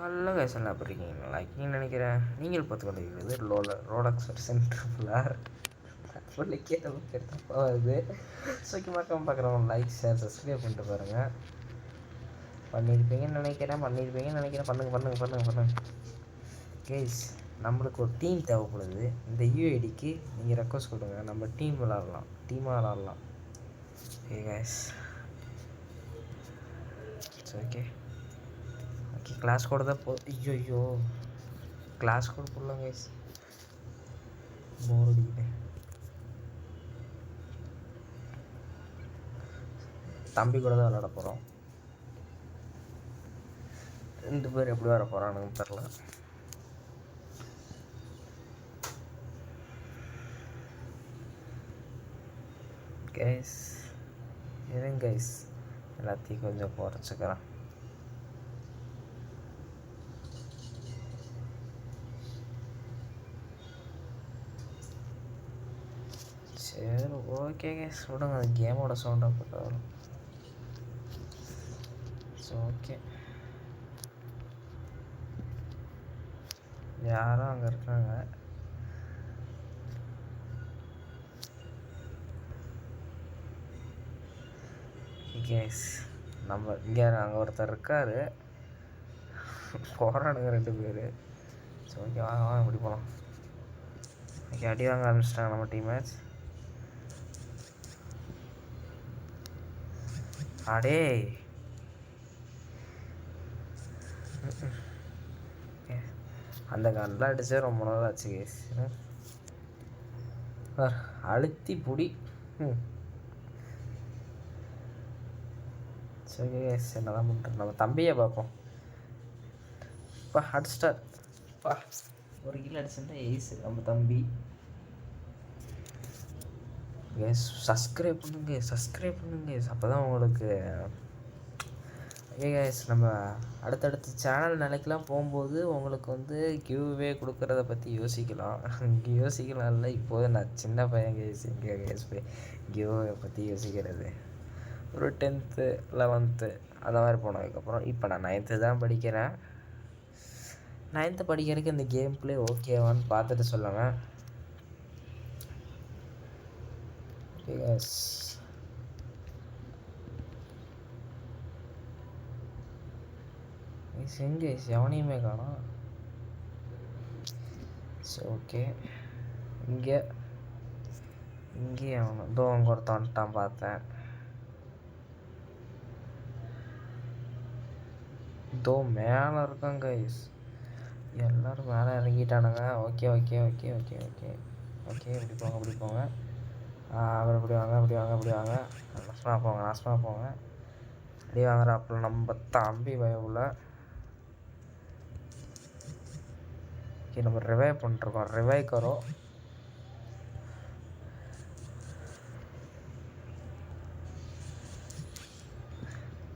நல்ல கைஸ் எல்லாம் எப்படி இருக்கீங்க? நல்லா இருக்கீங்கன்னு நினைக்கிறேன். நீங்கள் பார்த்து கொண்டிருக்கிறது ரோலக்ஸ் சென்ட்ரல் அப்படிக்கே நமக்கு தப்பாக வருது. ஸோ மறக்காம பார்க்குறவங்க லைக் ஷேர் சப்ஸ்கிரைப் பண்ணிட்டு பாருங்கள். பண்ணியிருப்பீங்கன்னு நினைக்கிறேன். பண்ணுங்க கைஸ். நம்மளுக்கு ஒரு டீம் தேவைப்படுது. இந்த யூஐடிக்கு நீங்கள் ரெக்வஸ்ட் கொடுங்க. நம்ம டீமாக விளாட்லாம். Okay guys. ஓகே கிளாஸ் கோடு தான் ஐயோ கிளாஸ் கோடு போடலாம் கைஸ். போர் அடிக்குது. தம்பி கூட தான் விளாட போகிறோம். 2 பேர் எப்படி வர போகிறானுன்னு தெரில. கைஸ் இருங்க கைஸ், எல்லாத்தையும் கொஞ்சம் குறைச்சிக்கிறேன். சரி ஓகே கைஸ், விடுங்க. அது கேமோட சவுண்டாக போட்டு வரும். ஸோ ஓகே, யாரும் அங்கே இருக்காங்க. கேஸ் நம்ம இங்கே அங்கே ஒருத்தர் இருக்கார். போகிறானுங்க 2 பேர். ஸோ ஓகே வாங்க இப்படி போகலாம். ஓகே அடி வாங்க ஆரம்பிச்சிட்டாங்க நம்ம டீம் மேட்ச். அடே அந்த கண்ணில் அடித்தே ரொம்ப நாள் ஆச்சு கேஸ். அழுத்தி புடி. சரி கேஸ், என்ன தான் பண்ணுறோம். நம்ம தம்பியை பார்ப்போம். இப்போ ஹாட் ஸ்டார் ஒரு கிலோ அடிச்சுட்டா ஏசு நம்ம தம்பி. கேஸ் சப்ஸ்கிரைப் பண்ணுங்க அப்போ தான் உங்களுக்கு. ஓகே கேஸ், நம்ம அடுத்தடுத்த சேனல் நிலைக்கெலாம் போகும்போது உங்களுக்கு கிவ்வே கொடுக்குறத பற்றி யோசிக்கலாம். இல்லை இப்போது நான் சின்ன பையன் கேஸ். இங்கே கேஸ் போய் கிவ்வே பற்றி யோசிக்கிறது ஒரு 10th 11th அந்த மாதிரி போனதுக்கப்புறம். இப்போ நான் 9th தான் படிக்கிறேன். 9th படிக்கிறதுக்கு இந்த கேம் பிளே ஓகேவான்னு பார்த்துட்டு சொல்லுங்கள். ஓகே கேஸ், எங்கே எவனையுமே காணோம். சரி ஓகே, இங்கே அவன் தோ அங்கே ஒருத்தன் வந்துட்டான் பார்த்தேன். தோ மேலே இருக்காங்க கைஸ். எல்லோரும் மேலே இறங்கிட்டானுங்க. ஓகே இப்படி போங்க. அவர் இப்படி வாங்க. நாசமாக போங்க. அப்படி வாங்குறாப்புல நம்ம தம்பி பயவுல. ஓகே, நம்ம ரிவைவ் பண்ணிருக்கோம். ரிவைவ் கரோ.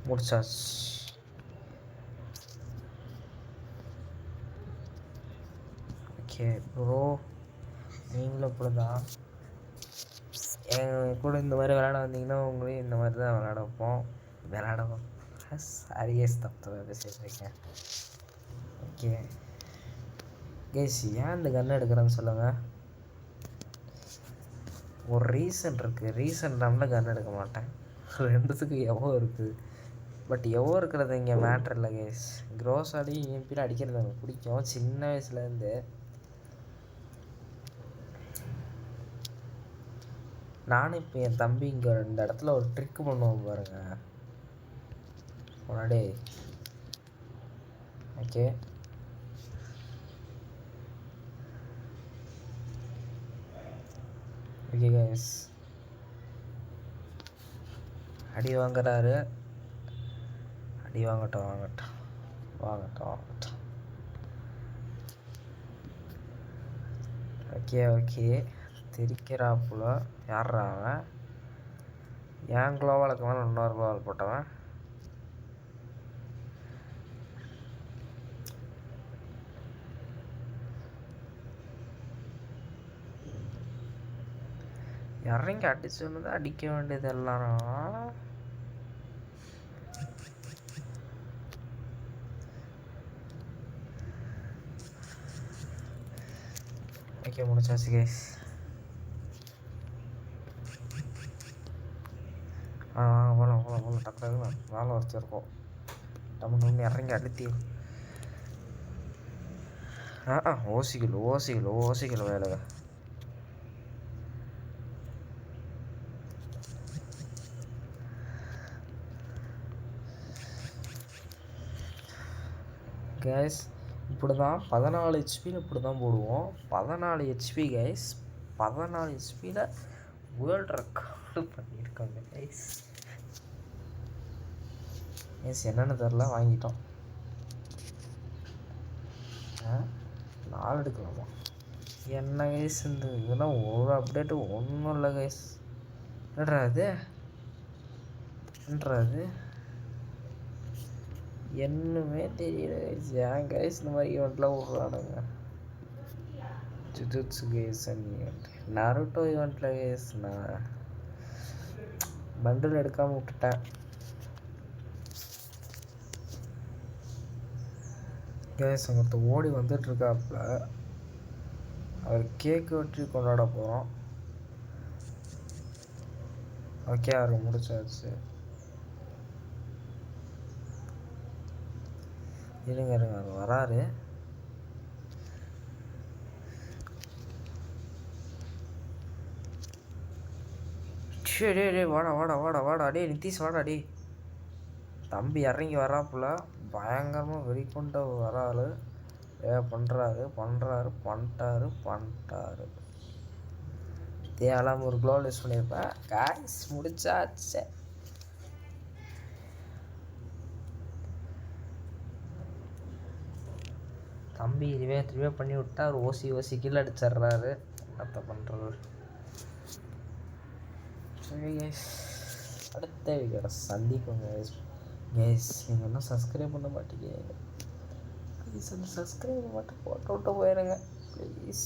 முடிச்சாச்சு. ஓகே ப்ரோ, நீங்களும் இப்படி தான் என் கூட இந்த மாதிரி விளையாட வந்தீங்கன்னா உங்களையும் இந்த மாதிரி தான் விளையாட வைப்போம். சாரியே தப்பு பேசிட்டுருக்கேன். ஓகே கேஸ், ஏன் இந்த கன் எடுக்கிறேன்னு சொல்லுங்கள். ஒரு ரீசன் இருக்குது. ரீசன் இல்லாமல் கன் எடுக்க மாட்டேன். 2த்துக்கு எவ்வளோ இருக்குது. பட் எவ்வளோ இருக்கிறது இங்கே மேட்ரு இல்லை கேஸ். க்ரோஸ் அடி EMPயில் அடிக்கிறது எனக்கு பிடிக்கும் சின்ன வயசுலேருந்து. நானும் இப்போ என் தம்பி இங்கே இந்த இடத்துல ஒரு ட்ரிக்கு பண்ணுவோம் பாருங்க முன்னாடி. ஓகே கைஸ், அடி வாங்குறாரு. அடி வாங்கட்டும். ஓகே திரிக்கிறாப்புல. யார்ரா அவன்? ஏன் குளோவாலுக்கு மேலே இன்னொரு குளோவால் போட்டவன். இறங்கி அடிச்சுன்னு அடிக்க வேண்டியது எல்லாரும். ஓகே முடிச்சாச்சு கைஸ். போகலாம் போகலாம் போகலாம் டக்கு வேலை வச்சுருக்கோம். டம்முன்னு இறங்கி அழுத்தி ஓசிக்கல வேலை. கேஸ் இப்படி தான் 14 ஹெச்பியில் இப்படி தான் போடுவோம். 14 ஹெச்பி கைஸ். 14 ஹெச்பியில் வேர்ல்டு ரெக்கார்டு பண்ணியிருக்காங்க கைஸ். என்னென்னு தெரில, வாங்கிட்டோம். 4 எடுக்கலாமா? என்ன கைஸ் இந்த இதெல்லாம் ஒரு அப்டேட்டு ஒன்றும் இல்லை கைஸ். என்னடா என்னமே தெரியல கைஸ். ஏன் கைஸ் இந்த மாதிரி ஈவெண்ட்லாம் விட்றானுங்க? ஜுஜுட்சு கைசன் ஈவெண்ட், நருட்டோ ஈவெண்ட்டில் கைஸ் நான் பண்டில் எடுக்காமல் விட்டுட்டேன். கேஸ் ஒருத்தர் ஓடி வந்துட்டுருக்காப்புல. அவர் கேக்கு வெட்டி கொண்டாட போகிறோம். ஓகே அவருக்கு முடிச்சாச்சு. இருங்க அவர் வராரு. டே வாடா டே நிதிஷ் வாடா டே. தம்பி இறங்கி வராப்புல. பயங்கரமாக வெறிக்கொண்ட வராரு. பண்ணிட்டாரு. தேவையில்லாமல் ஒரு க்ளோவ் யூஸ் பண்ணியிருப்பேன். காய்ஸ் முடிச்சாச்சு. தம்பி திருவே பண்ணி விட்டா அவர் ஓசி கீழே அடிச்சிட்றாரு. என்னத்த பண்ணுறது? சரி கேஸ், அடுத்த வீடியோட சந்திப்போங்க கேஸ். நீங்கள் இன்னும் சப்ஸ்கிரைப் பண்ண மாட்டேங்க ப்ளீஸ். அந்த சப்ஸ்கிரைப் மட்டும் போட்டு விட்டு போயிடுங்க ப்ளீஸ்.